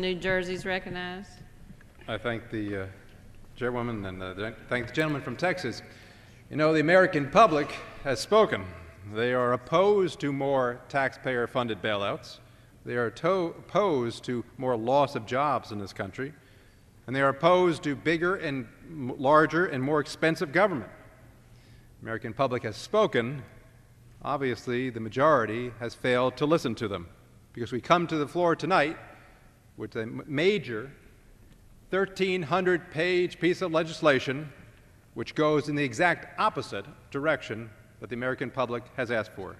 New Jersey is recognized. I thank the chairwoman and thank the gentleman from Texas. You know, the American public has spoken. They are opposed to more taxpayer-funded bailouts. They are opposed to more loss of jobs in this country. And they are opposed to bigger and larger and more expensive government. The American public has spoken. Obviously, the majority has failed to listen to them, because we come to the floor tonight with a major 1,300-page piece of legislation which goes in the exact opposite direction that the American public has asked for.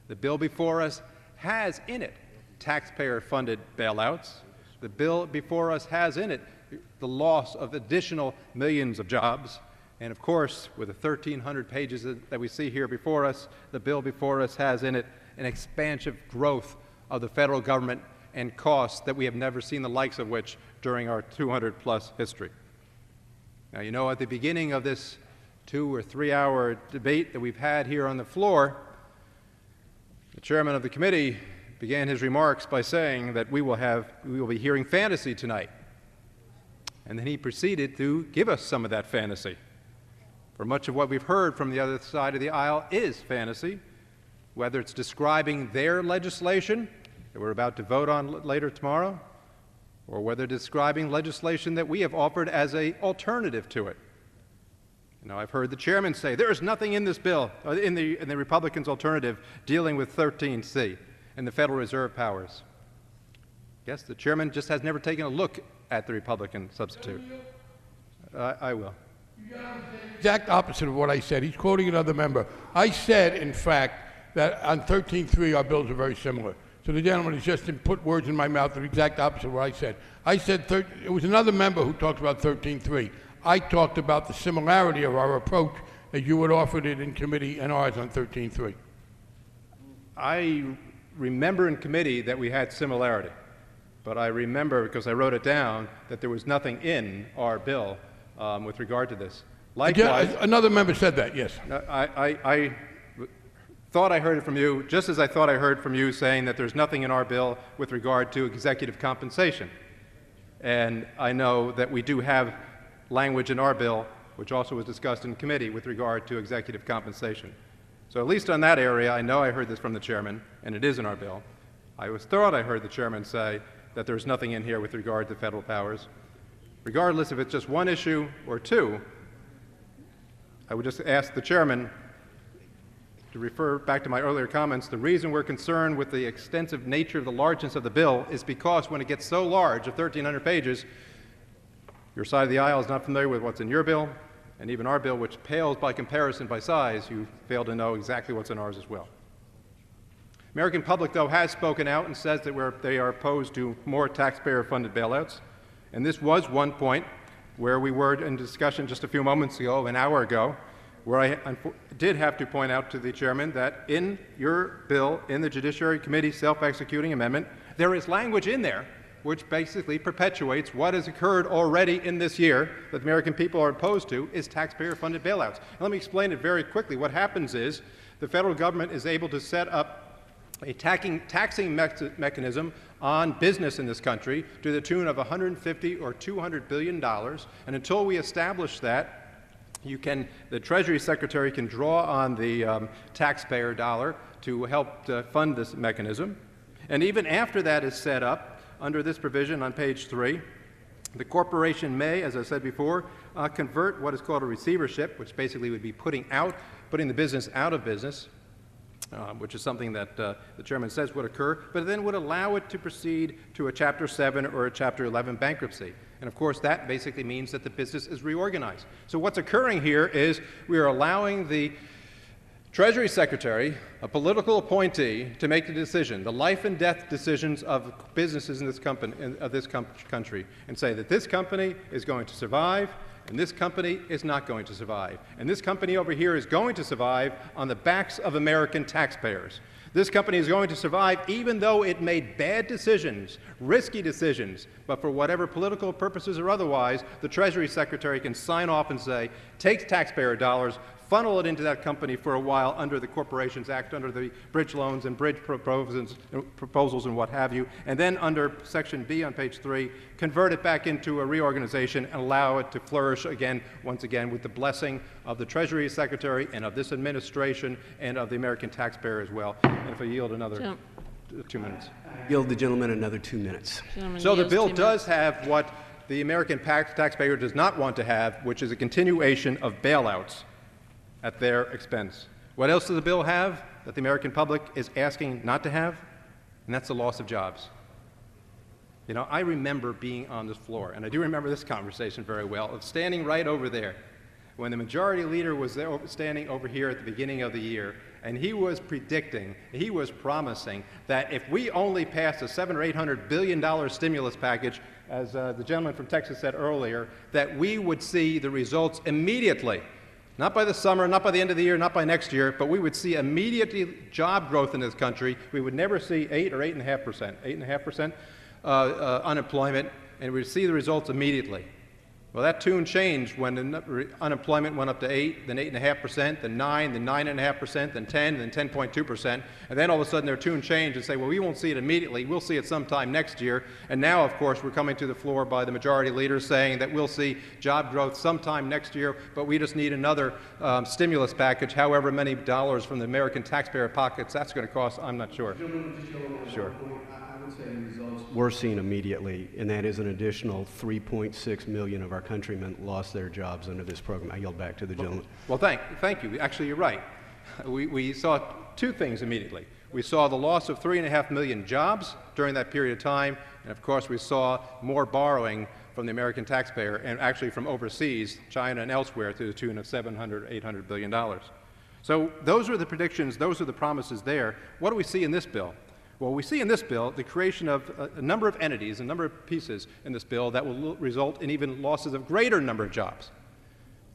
The bill before us has in it taxpayer-funded bailouts. The bill before us has in it the loss of additional millions of jobs. And of course, with the 1,300 pages that we see here before us, the bill before us has in it an expansive growth of the federal government and costs that we have never seen the likes of which during our 200-plus history. Now, you know, at the beginning of this 2 or 3 hour debate that we've had here on the floor, the chairman of the committee began his remarks by saying that we will be hearing fantasy tonight. And then he proceeded to give us some of that fantasy. For much of what we've heard from the other side of the aisle is fantasy, whether it's describing their legislation that we're about to vote on later tomorrow, or whether describing legislation that we have offered as an alternative to it. You know, I've heard the chairman say there is nothing in this bill, in the Republicans' alternative, dealing with 13C and the Federal Reserve powers. Yes, the chairman just has never taken a look at the Republican substitute. I will. Exact opposite of what I said. He's quoting another member. I said, in fact, that on 13.3 our bills are very similar. So the gentleman has just put words in my mouth, the exact opposite of what I said. I said, it was another member who talked about 13.3. I talked about the similarity of our approach as you had offered it in committee and ours on 13.3. I remember in committee that we had similarity, but I remember, because I wrote it down, that there was nothing in our bill with regard to this. Likewise, another member said that, yes. I thought I heard it from you, just as I thought I heard from you saying that there's nothing in our bill with regard to executive compensation. And I know that we do have language in our bill, which also was discussed in committee, with regard to executive compensation. So at least on that area, I know I heard this from the chairman, and it is in our bill. I thought I heard the chairman say that there's nothing in here with regard to federal powers. Regardless if it's just one issue or two, I would just ask the chairman to refer back to my earlier comments. The reason we're concerned with the extensive nature of the largeness of the bill is because when it gets so large, of 1,300 pages, your side of the aisle is not familiar with what's in your bill, and even our bill, which pales by comparison by size, you fail to know exactly what's in ours as well. American public, though, has spoken out and says that they are opposed to more taxpayer-funded bailouts, and this was one point where we were in discussion just a few moments ago, an hour ago, where I did have to point out to the chairman that in your bill, in the Judiciary Committee self-executing amendment, there is language in there which basically perpetuates what has occurred already in this year that the American people are opposed to, is taxpayer-funded bailouts. And let me explain it very quickly. What happens is the federal government is able to set up a taxing mechanism on business in this country to the tune of $150 or $200 billion, and until we establish that, the Treasury Secretary can draw on the taxpayer dollar to help fund this mechanism. And even after that is set up, under this provision on page 3, the corporation may, as I said before, convert what is called a receivership, which basically would be putting the business out of business, which is something that the chairman says would occur, but then would allow it to proceed to a Chapter 7 or a Chapter 11 bankruptcy. And of course, that basically means that the business is reorganized. So what's occurring here is we are allowing the Treasury Secretary, a political appointee, to make the decision, the life and death decisions of businesses in this country, and say that this company is going to survive, and this company is not going to survive. And this company over here is going to survive on the backs of American taxpayers. This company is going to survive even though it made bad decisions, risky decisions, but for whatever political purposes or otherwise, the Treasury Secretary can sign off and say, take taxpayer dollars, funnel it into that company for a while under the Corporations Act, under the bridge loans and bridge proposals and what have you, and then under Section B on page 3, convert it back into a reorganization and allow it to flourish again, once again, with the blessing of the Treasury Secretary and of this administration and of the American taxpayer as well. And if I yield another 2 minutes. Yield the gentleman another 2 minutes. So the bill does have what the American taxpayer does not want to have, which is a continuation of bailouts at their expense. What else does the bill have that the American public is asking not to have? And that's the loss of jobs. You know, I remember being on this floor, and I do remember this conversation very well, of standing right over there when the majority leader was there, standing over here at the beginning of the year, and he was predicting, he was promising that if we only passed a $700 or $800 billion stimulus package, as the gentleman from Texas said earlier, that we would see the results immediately. Not by the summer, not by the end of the year, not by next year, but we would see immediate job growth in this country. We would never see 8 or 8.5% unemployment, and we'd see the results immediately. Well, that tune changed when the unemployment went up to 8, then 8.5%, then 9, then 9.5%, then 10, then 10.2%, and then all of a sudden their tune changed and say, well, we won't see it immediately, we'll see it sometime next year. And now, of course, we're coming to the floor by the majority leader saying that we'll see job growth sometime next year, but we just need another stimulus package, however many dollars from the American taxpayer pockets that's going to cost, I'm not sure. Sure. We're seeing immediately, and that is an additional 3.6 million of our countrymen lost their jobs under this program. I yield back to the gentleman. Well, thank you. Actually, you're right. We saw two things immediately. We saw the loss of 3.5 million jobs during that period of time, and of course we saw more borrowing from the American taxpayer, and actually from overseas, China and elsewhere, to the tune of $700, $800 billion. So those are the predictions, those are the promises there. What do we see in this bill? Well, we see in this bill the creation of a number of entities, a number of pieces in this bill that will result in even losses of greater number of jobs.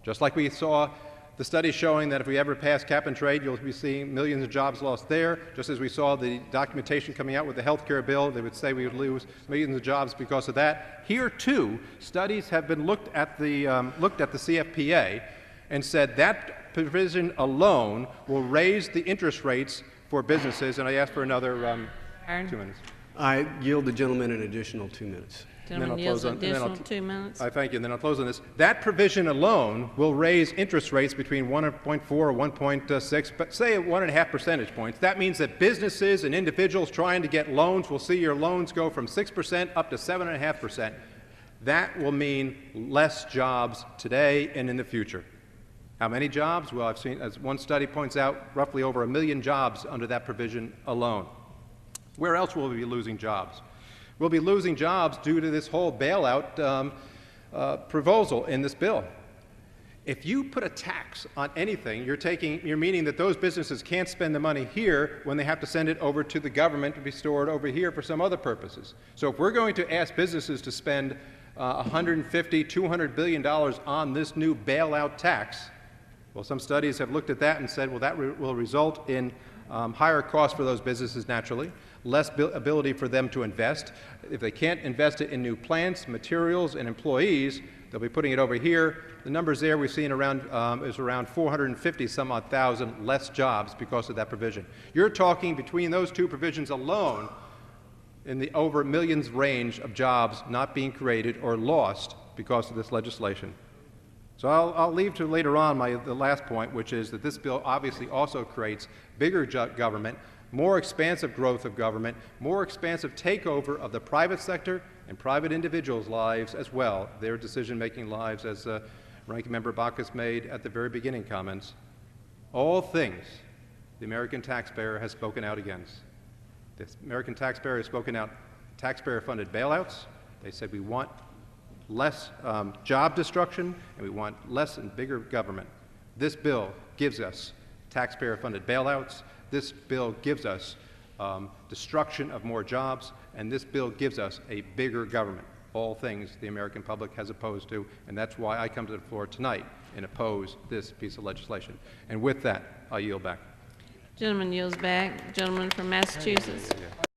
Just like we saw the studies showing that if we ever pass cap and trade, you'll be seeing millions of jobs lost there. Just as we saw the documentation coming out with the health care bill, they would say we would lose millions of jobs because of that. Here, too, studies have been looked at the CFPA and said that provision alone will raise the interest rates for businesses, and I ask for another 2 minutes. I yield the gentleman an additional 2 minutes. Gentleman yields an additional 2 minutes. I thank you, and then I'll close on this. That provision alone will raise interest rates between 1.4 or 1.6, but say at 1.5 percentage points. That means that businesses and individuals trying to get loans will see your loans go from 6% up to 7.5%. That will mean less jobs today and in the future. How many jobs? Well, I've seen, as one study points out, roughly over 1 million jobs under that provision alone. Where else will we be losing jobs? We'll be losing jobs due to this whole bailout proposal in this bill. If you put a tax on anything, you're meaning that those businesses can't spend the money here when they have to send it over to the government to be stored over here for some other purposes. So if we're going to ask businesses to spend $150, $200 billion on this new bailout tax, well, some studies have looked at that and said, well, that will result in higher costs for those businesses naturally, less ability for them to invest. If they can't invest it in new plants, materials, and employees, they'll be putting it over here. The numbers there we've seen around is around 450 some odd thousand less jobs because of that provision. You're talking between those two provisions alone in the over millions range of jobs not being created or lost because of this legislation. So I'll leave to later on the last point, which is that this bill obviously also creates bigger government, more expansive growth of government, more expansive takeover of the private sector and private individuals' lives as well, their decision-making lives, as Ranking Member Baucus made at the very beginning comments. All things the American taxpayer has spoken out against. The American taxpayer has spoken out taxpayer-funded bailouts. They said we want less job destruction, and we want less and bigger government. This bill gives us taxpayer-funded bailouts. This bill gives us destruction of more jobs, and this bill gives us a bigger government. All things the American public has opposed to, and that's why I come to the floor tonight and oppose this piece of legislation. And with that, I yield back. Gentleman yields back. Gentleman from Massachusetts.